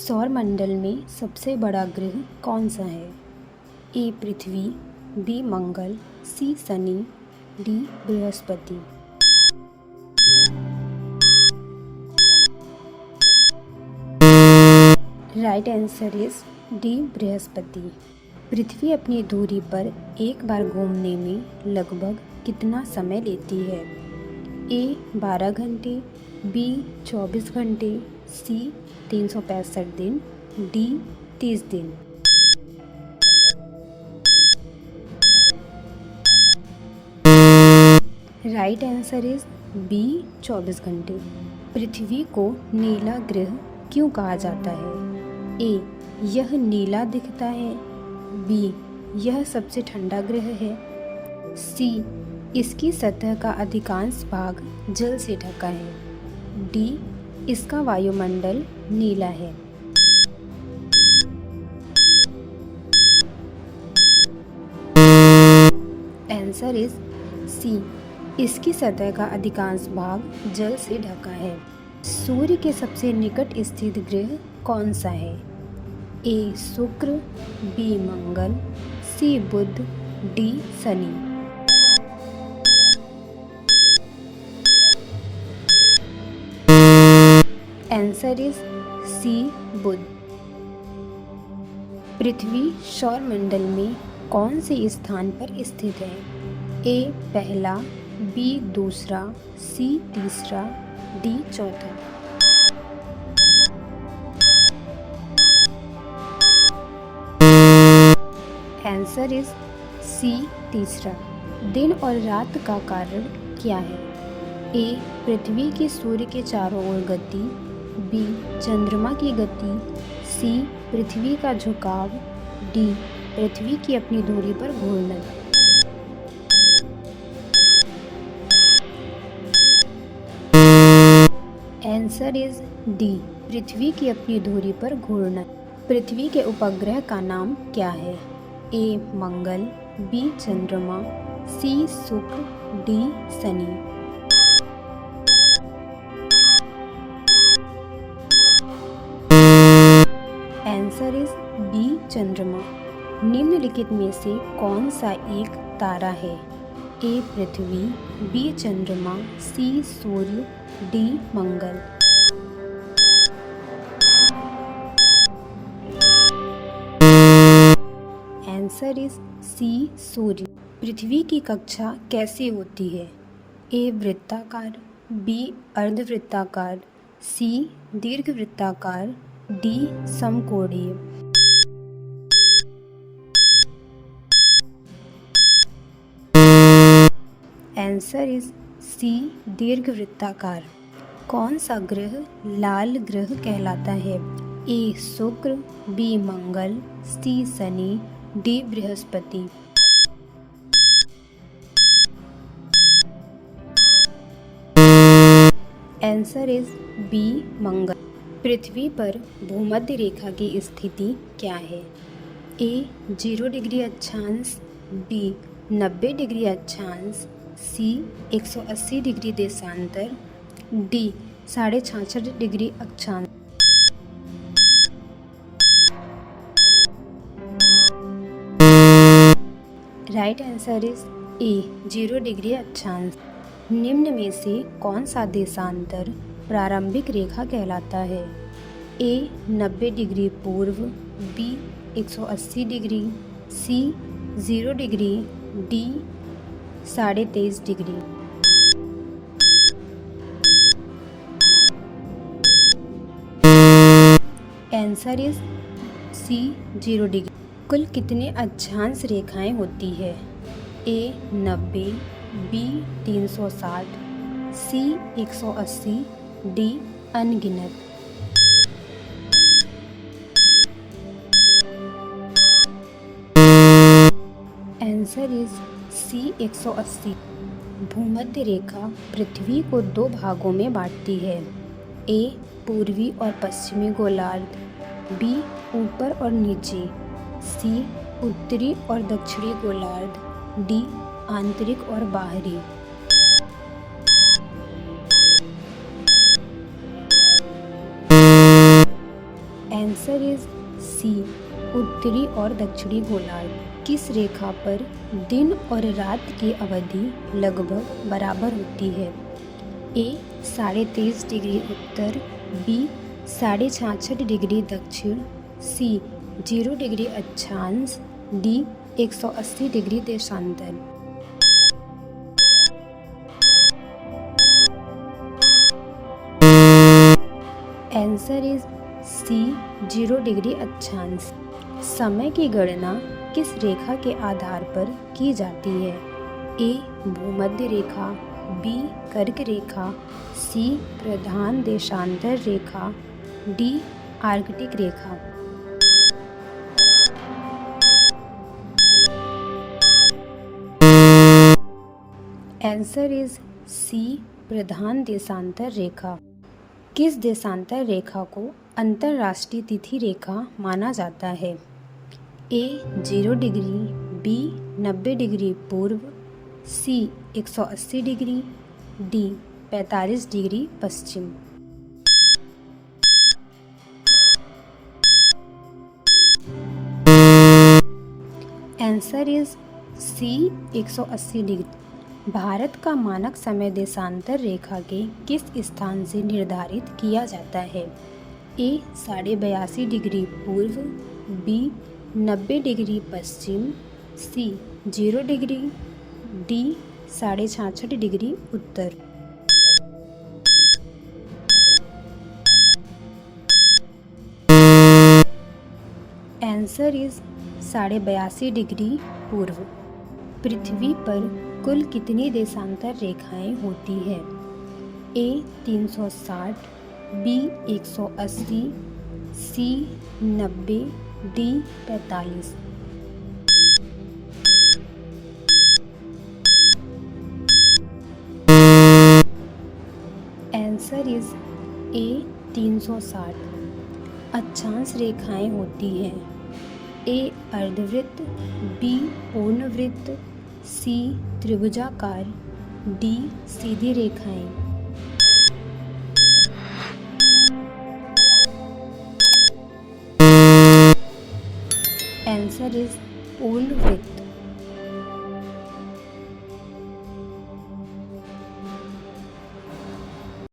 सौरमंडल में सबसे बड़ा ग्रह कौन सा है? ए पृथ्वी, बी मंगल, सी शनि, डी बृहस्पति। राइट आंसर इज डी बृहस्पति। पृथ्वी अपनी दूरी पर एक बार घूमने में लगभग कितना समय लेती है? ए 12 घंटे, बी 24 घंटे, सी 365 दिन, डी 30 दिन। राइट आंसर इज बी 24 घंटे। पृथ्वी को नीला ग्रह क्यों कहा जाता है? ए यह नीला दिखता है, बी यह सबसे ठंडा ग्रह है, सी इसकी सतह का अधिकांश भाग जल से ढका है, डी इसका वायुमंडल नीला है। आंसर इज सी इसकी सतह का अधिकांश भाग जल से ढका है। सूर्य के सबसे निकट स्थित ग्रह कौन सा है? ए शुक्र, बी मंगल, सी बुध, डी शनि। आंसर इज सी बुध। पृथ्वी सौरमंडल में कौन से स्थान पर स्थित है? ए पहला, बी दूसरा, सी तीसरा, डी चौथा। आंसर इज सी तीसरा। दिन और रात का कारण क्या है? ए पृथ्वी की सूर्य के चारों ओर गति, बी चंद्रमा की गति, सी पृथ्वी का झुकाव, डी पृथ्वी की अपनी दूरी पर घूमना। आंसर इज डी पृथ्वी की अपनी धुरी पर घूमना। पृथ्वी के उपग्रह का नाम क्या है? ए मंगल, बी चंद्रमा, सी शुक्र, डी शनि। आंसर इज बी चंद्रमा। निम्नलिखित में से कौन सा एक तारा है? ए पृथ्वी, बी चंद्रमा, सी सूर्य, डी मंगल। आंसर इज सी सूर्य। पृथ्वी की कक्षा कैसे होती है? ए वृत्ताकार, बी अर्धवृत्ताकार, सी दीर्घवृत्ताकार, डी समकोणीय। आंसर इज सी दीर्घवृत्ताकार। कौन सा ग्रह लाल ग्रह कहलाता है? ए शुक्र, बी मंगल, सी शनि, डी बृहस्पति। आंसर इज बी मंगल। पृथ्वी पर भूमध्य रेखा की स्थिति क्या है? ए 0 डिग्री अक्षांश, बी 90 डिग्री अक्षांश, सी 180 डिग्री देशांतर, डी 66.5 डिग्री अक्षांश। Right answer is A 0 degree अक्षांश। निम्न में से कौन सा देशांतर प्रारंभिक रेखा कहलाता है? ए 90 डिग्री पूर्व, B 180 degree, C 0 degree, D 23.5 degree. Answer is C 0 degree. कुल कितने अक्षांश रेखाएं होती है? ए 90, बी 360, सी 180, डी अनगिनत। Answer is C 180। भूमध्य रेखा पृथ्वी को 2 भागों में बांटती है। ए पूर्वी और पश्चिमी गोलार्ध, बी ऊपर और नीचे, सी उत्तरी और दक्षिणी गोलार्ध, डी आंतरिक और बाहरी। आंसर इज सी, उत्तरी और दक्षिणी गोलार्ध। किस रेखा पर दिन और रात की अवधि लगभग बराबर होती है? ए 23.5 डिग्री उत्तर, बी 66.5 डिग्री दक्षिण, सी 0 डिग्री अक्षांश, डी 180 डिग्री देशांतर। आंसर इज सी 0 डिग्री अक्षांश। समय की गणना किस रेखा के आधार पर की जाती है? ए भूमध्य रेखा, बी कर्क रेखा, सी प्रधान देशांतर रेखा, डी आर्कटिक रेखा। आंसर इज सी प्रधान देशांतर रेखा। किस देशांतर रेखा को अंतर्राष्ट्रीय तिथि रेखा माना जाता है? ए 0 डिग्री, बी 90 डिग्री पूर्व, सी 180 डिग्री, डी 45 डिग्री पश्चिम। Answer is C 180 degree. Bharat का मानक समय देशांतर रेखा के किस स्थान से निर्धारित किया जाता है? ए 82.5 डिग्री पूर्व, बी 90 डिग्री पश्चिम, सी 0 डिग्री, डी 66.5 डिग्री उत्तर। आंसर इज 82.5 डिग्री पूर्व। पृथ्वी पर कुल कितनी देशांतर रेखाएं होती हैं? A 360, B 180, C 90, D 45। Answer is A 360। अक्षांश रेखाएं होती हैं ए अर्धवृत्त, बी पूर्णवृत्त, सी त्रिभुजाकार, डी सीधी रेखाएं। Answer is पूर्णवृत्त।